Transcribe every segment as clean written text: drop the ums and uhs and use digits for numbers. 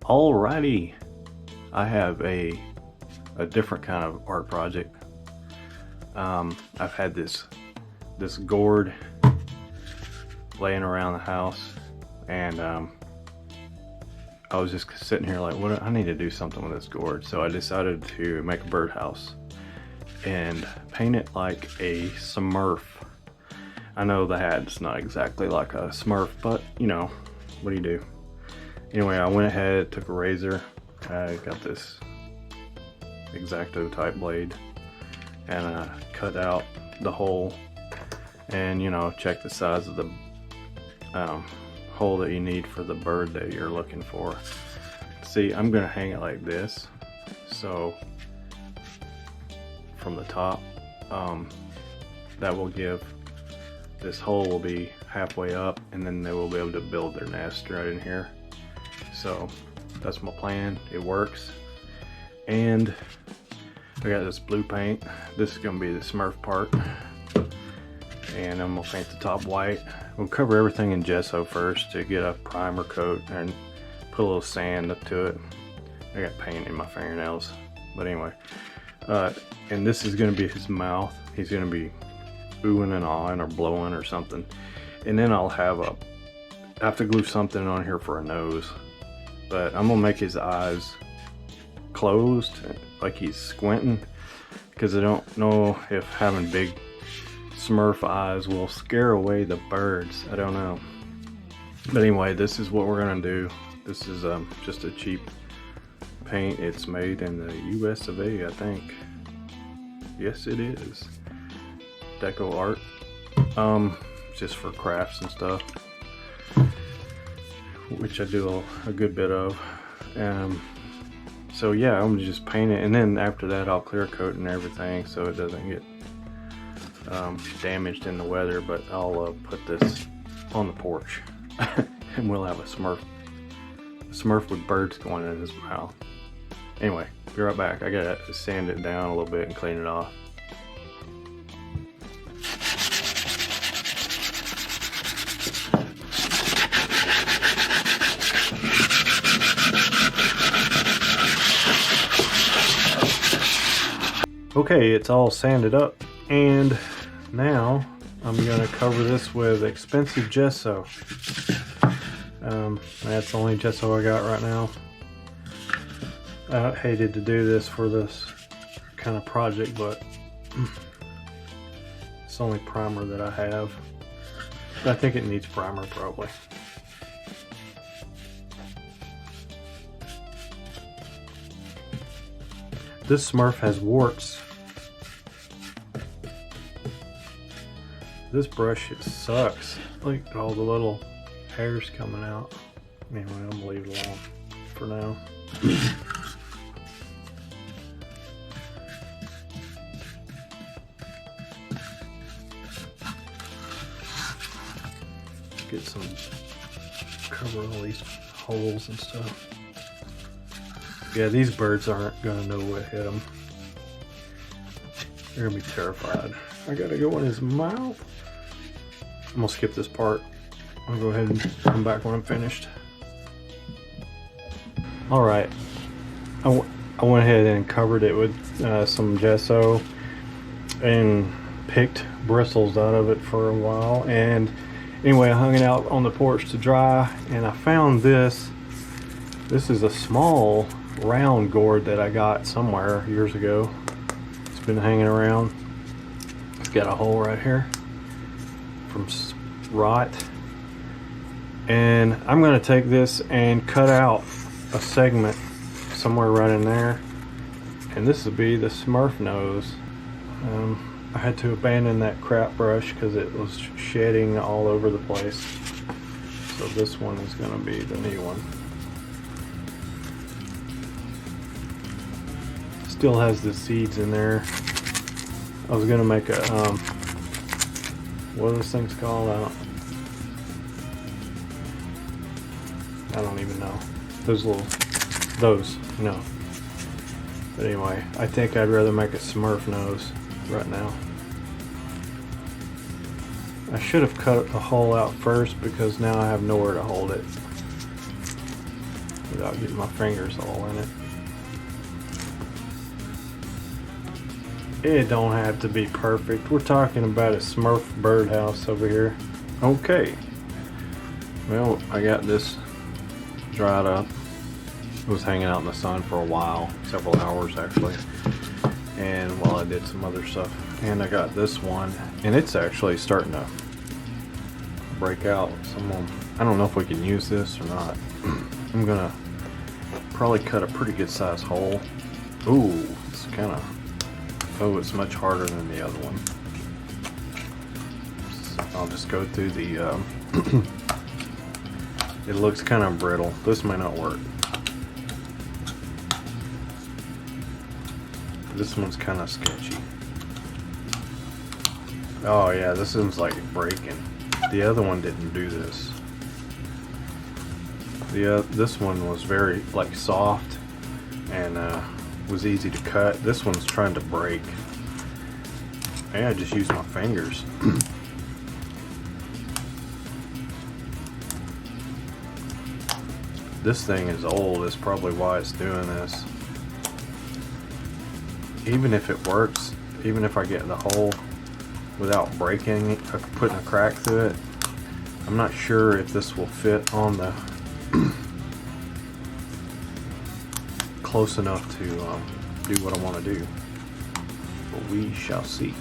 Alrighty, I have a different kind of art project. I've had this gourd laying around the house, and I was just sitting here like, I need to do something with this gourd. So I decided to make a birdhouse and paint it like a smurf. I know the hat's not exactly like a smurf, but you know, what do you do? Anyway, I went ahead, took a razor, I got this X-Acto type blade, and cut out the hole, and you know, check the size of the hole that you need for the bird that you're looking for. See, I'm gonna hang it like this, so from the top, that will give, this hole will be halfway up, and then they will be able to build their nest right in here. So that's my plan. It works. And I got this blue paint. This is gonna be the smurf part, and I'm gonna paint the top white. We'll cover everything in gesso first to get a primer coat and put a little sand up to it. I got paint in my fingernails, but anyway, and this is gonna be his mouth. He's gonna be oohing and awing or blowing or something, and then I have to glue something on here for a nose, but I'm gonna make his eyes closed, like he's squinting, because I don't know if having big smurf eyes will scare away the birds. I don't know, but anyway, this is what we're gonna do. This is just a cheap paint. It's made in the US of A, I think. Yes, it is. Deco art, just for crafts and stuff, which I do a good bit of. So yeah, I'm gonna just paint it, and then after that I'll clear coat and everything so it doesn't get damaged in the weather. But I'll put this on the porch and we'll have a smurf with birds going in his mouth. Anyway, be right back. I gotta sand it down a little bit and clean it off. Okay, it's all sanded up, and now I'm gonna cover this with expensive gesso. That's the only gesso I got right now. I hated to do this for this kind of project, but it's the only primer that I have. I think it needs primer probably. This smurf has warts. This brush, it sucks. Look at all the little hairs coming out. Anyway, I'm gonna leave it alone for now. Get some, cover all these holes and stuff. Yeah, these birds aren't gonna know what hit them. They're gonna be terrified. I gotta go in his mouth. I'm gonna skip this part. I'll go ahead and come back when I'm finished. Alright, I went ahead and covered it with some gesso and picked bristles out of it for a while. And anyway, I hung it out on the porch to dry, and I found this. This is a small round gourd that I got somewhere years ago. It's been hanging around. It's got a hole right here from rot, and I'm going to take this and cut out a segment somewhere right in there, and this will be the smurf nose. I had to abandon that crap brush because it was shedding all over the place, so this one is going to be the new one. Still has the seeds in there. I was going to make a what are those things called? I don't even know. Those, no. But anyway, I think I'd rather make a smurf nose right now. I should have cut the hole out first because now I have nowhere to hold it. without getting my fingers all in it. It don't have to be perfect. We're talking about a Smurf birdhouse over here. Okay. Well, I got this dried up. It was hanging out in the sun for a while, several hours actually. And while I did some other stuff. And I got this one, and it's actually starting to break out. I don't know if we can use this or not. I'm gonna probably cut a pretty good size hole. Ooh, it's kind of, oh, it's much harder than the other one. So I'll just go through the, it looks kind of brittle. This may not work. This one's kind of sketchy. Oh yeah, this one's like breaking. The other one didn't do this. This one was very like soft and was easy to cut. This one's trying to break. Maybe I just use my fingers. This thing is old. That's probably why it's doing this. Even if it works, even if I get the hole without breaking it, putting a crack through it, I'm not sure if this will fit on the close enough to do what I want to do. But we shall see.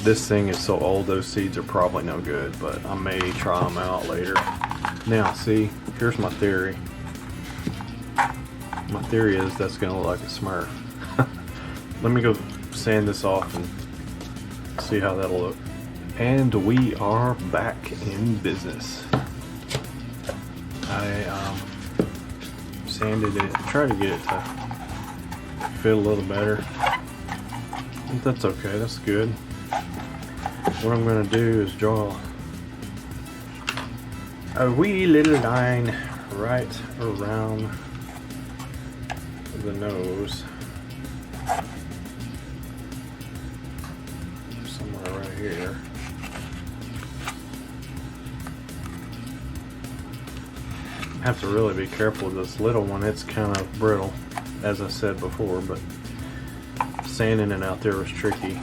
This thing is so old, those seeds are probably no good, but I may try them out later. Now, see, here's my theory. My theory is that's going to look like a Smurf. Let me go sand this off and see how that'll look. And we are back in business. I sanded it, tried to get it to fit a little better. But that's okay, that's good. What I'm going to do is draw a wee little line right around the nose. Somewhere right here. I have to really be careful with this little one. It's kind of brittle, as I said before, but sanding it out there was tricky.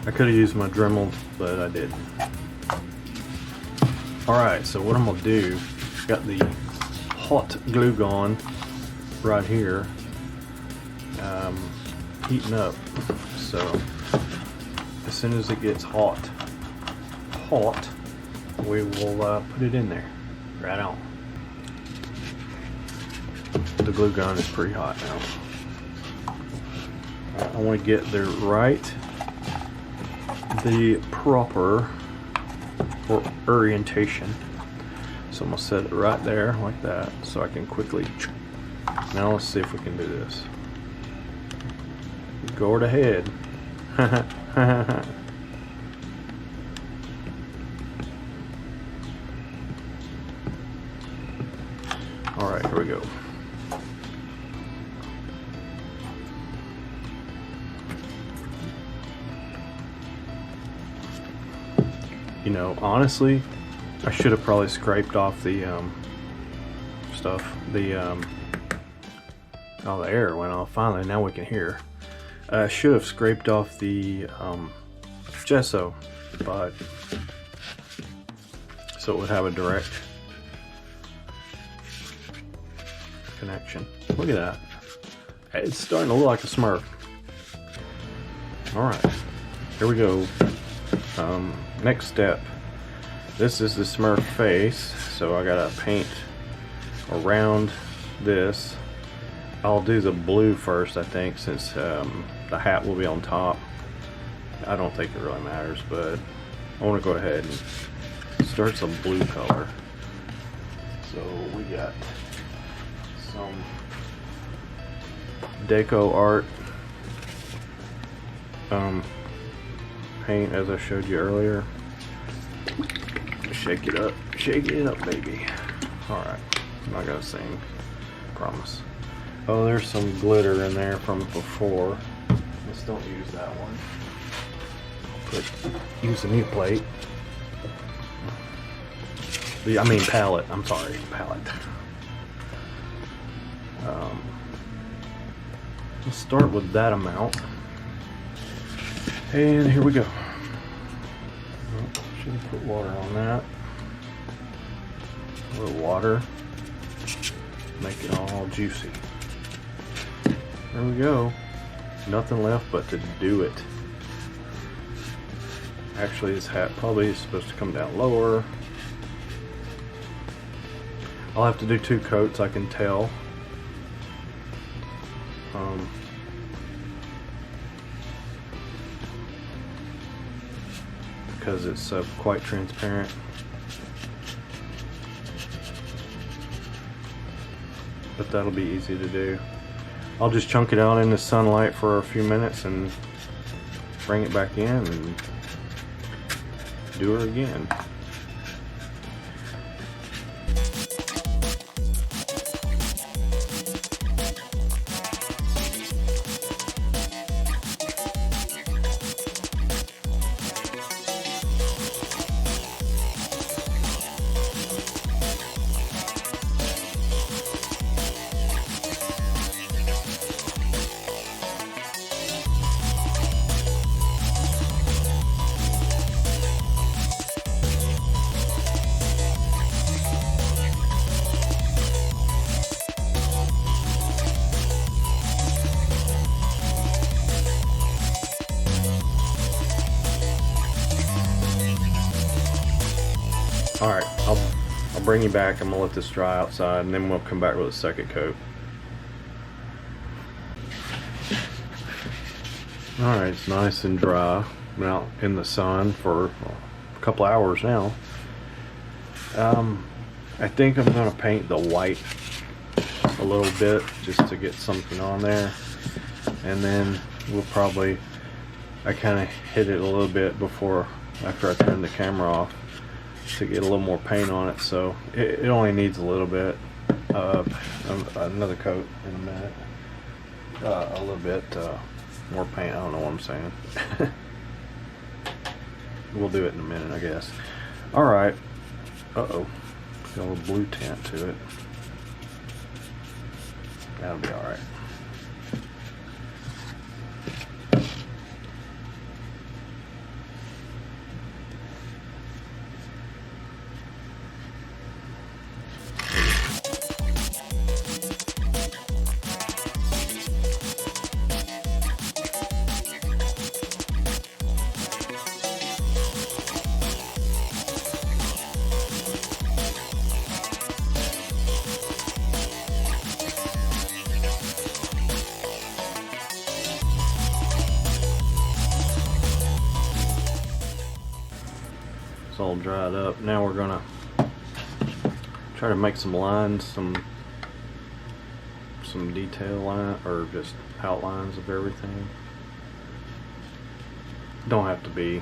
I could have used my Dremel, but I didn't. Alright, so what I'm going to do, got the hot glue gun right here, heating up. So as soon as it gets hot, we will put it in there. Right on. The glue gun is pretty hot now. I want to get the proper orientation. So I'm going to set it right there like that so I can quickly. Now let's see if we can do this. Gourd ahead. Alright, here we go. You know, honestly, I should have probably scraped off the stuff. Oh, the air went off. Finally, now we can hear. I should have scraped off the gesso, but so it would have a direct connection. Look at that. It's starting to look like a Smurf. Alright, here we go. Next step. This is the Smurf face, so I gotta paint around this. I'll do the blue first, I think, since the hat will be on top. I don't think it really matters, but I want to go ahead and start some blue color. So we got some deco art paint as I showed you earlier. Shake it up, baby. Alright, I'm not gonna sing, promise. Oh, there's some glitter in there from before. Just don't use that one. Use a new plate. I mean palette, I'm sorry, palette. Let's start with that amount. And here we go. Should have put water on that. A little water. Make it all juicy. There we go. Nothing left but to do it. Actually, this hat probably is supposed to come down lower. I'll have to do 2 coats, I can tell. Because it's quite transparent. But that'll be easy to do. I'll just chunk it out in the sunlight for a few minutes and bring it back in and do her again. Alright, I'll bring you back. I'm going to let this dry outside and then we'll come back with a second coat. Alright, it's nice and dry. Been out in the sun for a couple hours now. I think I'm going to paint the white a little bit just to get something on there. And then we'll probably, I kind of hit it a little bit after I turn the camera off, to get a little more paint on it. So it only needs a little bit of another coat in a minute, a little bit more paint. I don't know what I'm saying. We'll do it in a minute, I guess. Alright, got a little blue tint to it. That'll be alright. All dried up. Now we're gonna try to make some lines, some detail line, or just outlines of everything. Don't have to be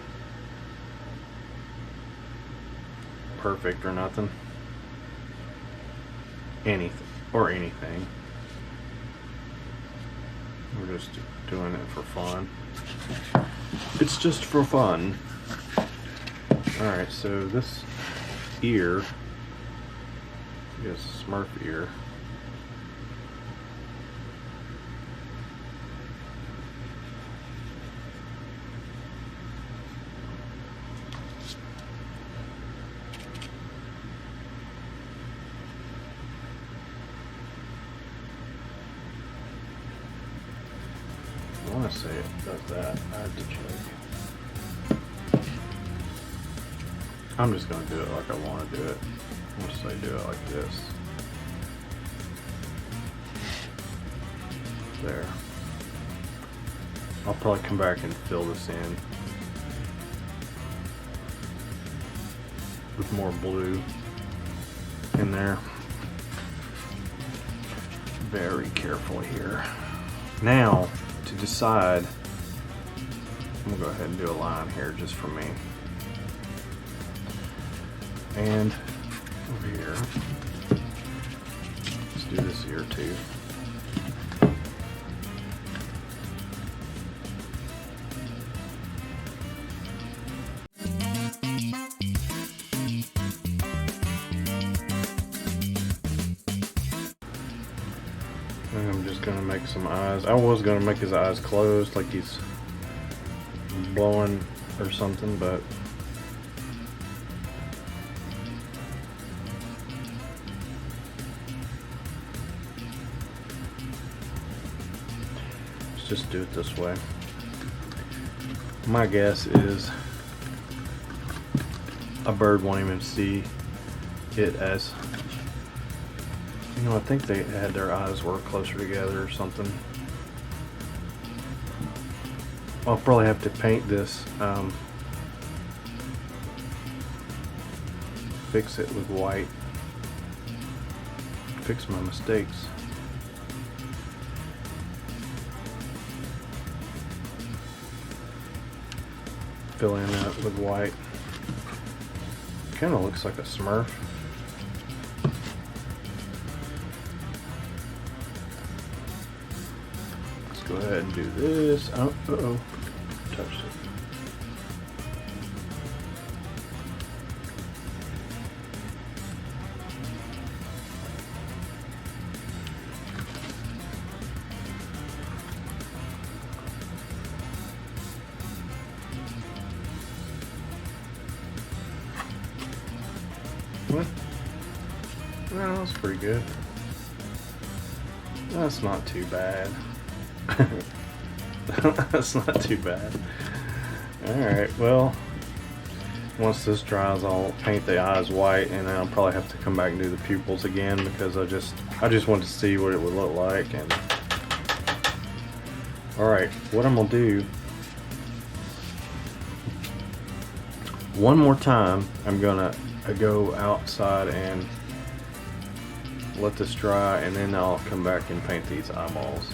perfect or nothing. Anything. We're just doing it for fun. It's just for fun. Alright, so this ear, I guess Smurf ear, I want to say it does that. I have to check. I'm just going to do it like I want to do it. I'll say do it like this. There. I'll probably come back and fill this in with more blue in there. Very carefully here. Now, to decide I'm gonna go ahead and do a line here just for me. And over here, let's do this ear too. And I'm just gonna make some eyes. I was gonna make his eyes closed like he's blowing or something, but let's just do it this way. My guess is a bird won't even see it as, you know, I think they had their eyes were closer together or something. I'll probably have to paint this, fix it with white, fix my mistakes. Fill in that with white. Kind of looks like a Smurf. Let's go ahead and do this. Oh, uh-oh. Touched it. Well, that's pretty good. That's not too bad. That's not too bad. Alright, well, once this dries, I'll paint the eyes white, and then I'll probably have to come back and do the pupils again, because I just wanted to see what it would look like. And alright, what I'm gonna do, one more time, I'm gonna go outside and let this dry, and then I'll come back and paint these eyeballs.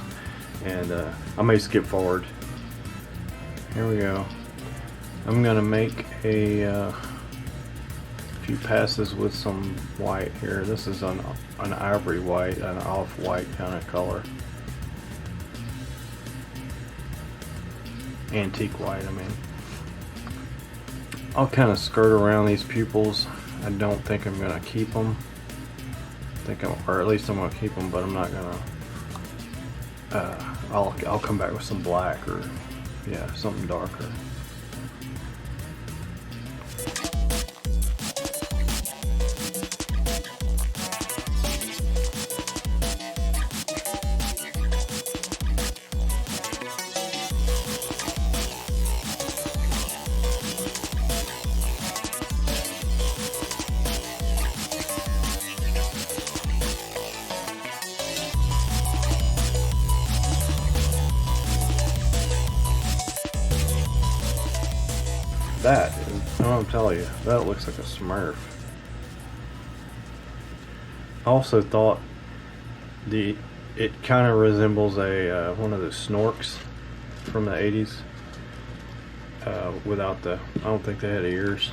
And I may skip forward. Here we go. I'm gonna make a few passes with some white here. This is an ivory white, an off-white kind of color. Antique white, I mean. I'll kind of skirt around these pupils. I don't think I'm gonna keep them. Or at least I'm gonna keep them, but I'm not gonna. I'll come back with some black, or yeah, something darker. That is, I'm telling you, that looks like a Smurf. I also thought it kind of resembles a one of the snorks from the 80s. Without the, I don't think they had ears,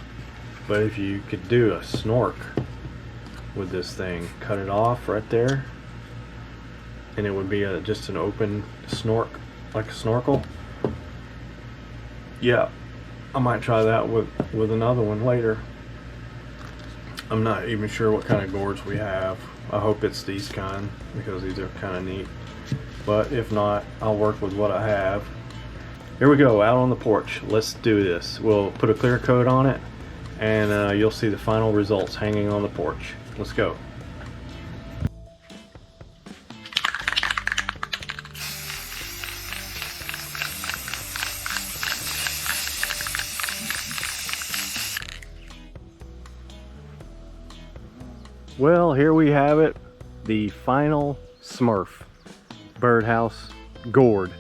but if you could do a snork with this thing, cut it off right there, and it would be just an open snork, like a snorkel. Yeah. I might try that with another one later. I'm not even sure what kind of gourds we have. I hope it's these kind, because these are kind of neat. But if not, I'll work with what I have. Here we go, out on the porch. Let's do this. We'll put a clear coat on it, and you'll see the final results hanging on the porch. Let's go. Well, here we have it, the final Smurf birdhouse gourd.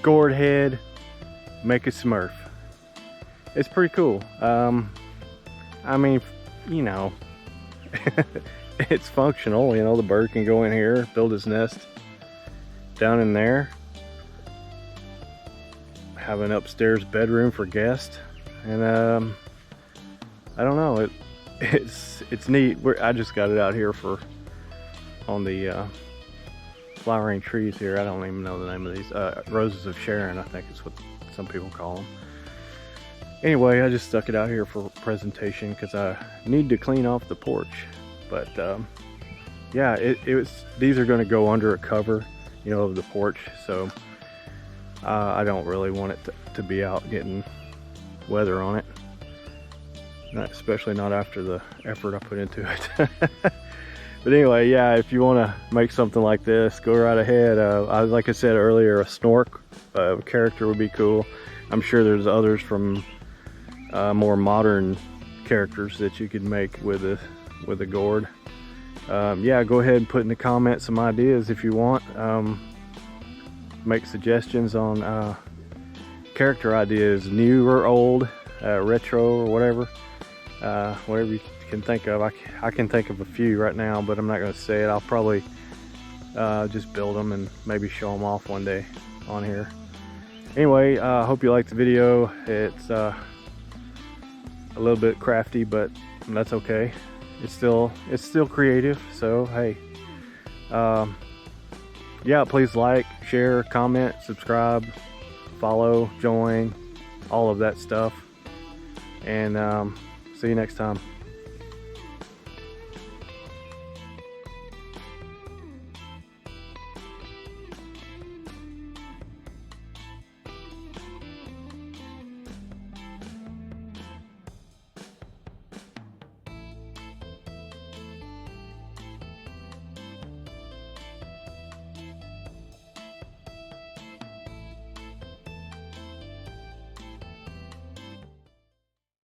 Gourd head, make a Smurf. It's pretty cool. I mean, you know, it's functional. You know, the bird can go in here, build his nest down in there. have an upstairs bedroom for guests, and I don't know, it's neat. I just got it out here on the flowering trees here. I don't even know the name of these. Roses of Sharon, I think is what some people call them. Anyway, I just stuck it out here for presentation because I need to clean off the porch. But yeah, these are going to go under a cover, you know, of the porch. So I don't really want it to be out getting weather on it. Especially not after the effort I put into it. But anyway, yeah, if you want to make something like this, go right ahead. Like I said earlier, a snork character would be cool. I'm sure there's others from more modern characters that you could make with a gourd. Yeah, go ahead and put in the comments some ideas if you want. Make suggestions on character ideas, new or old, retro or whatever. Whatever you can think of. I can think of a few right now, but I'm not going to say it. I'll probably just build them and maybe show them off one day on here. Anyway, I hope you liked the video. It's a little bit crafty, but that's okay. It's still creative. So hey, yeah, please like, share, comment, subscribe, follow, join, all of that stuff, and see you next time.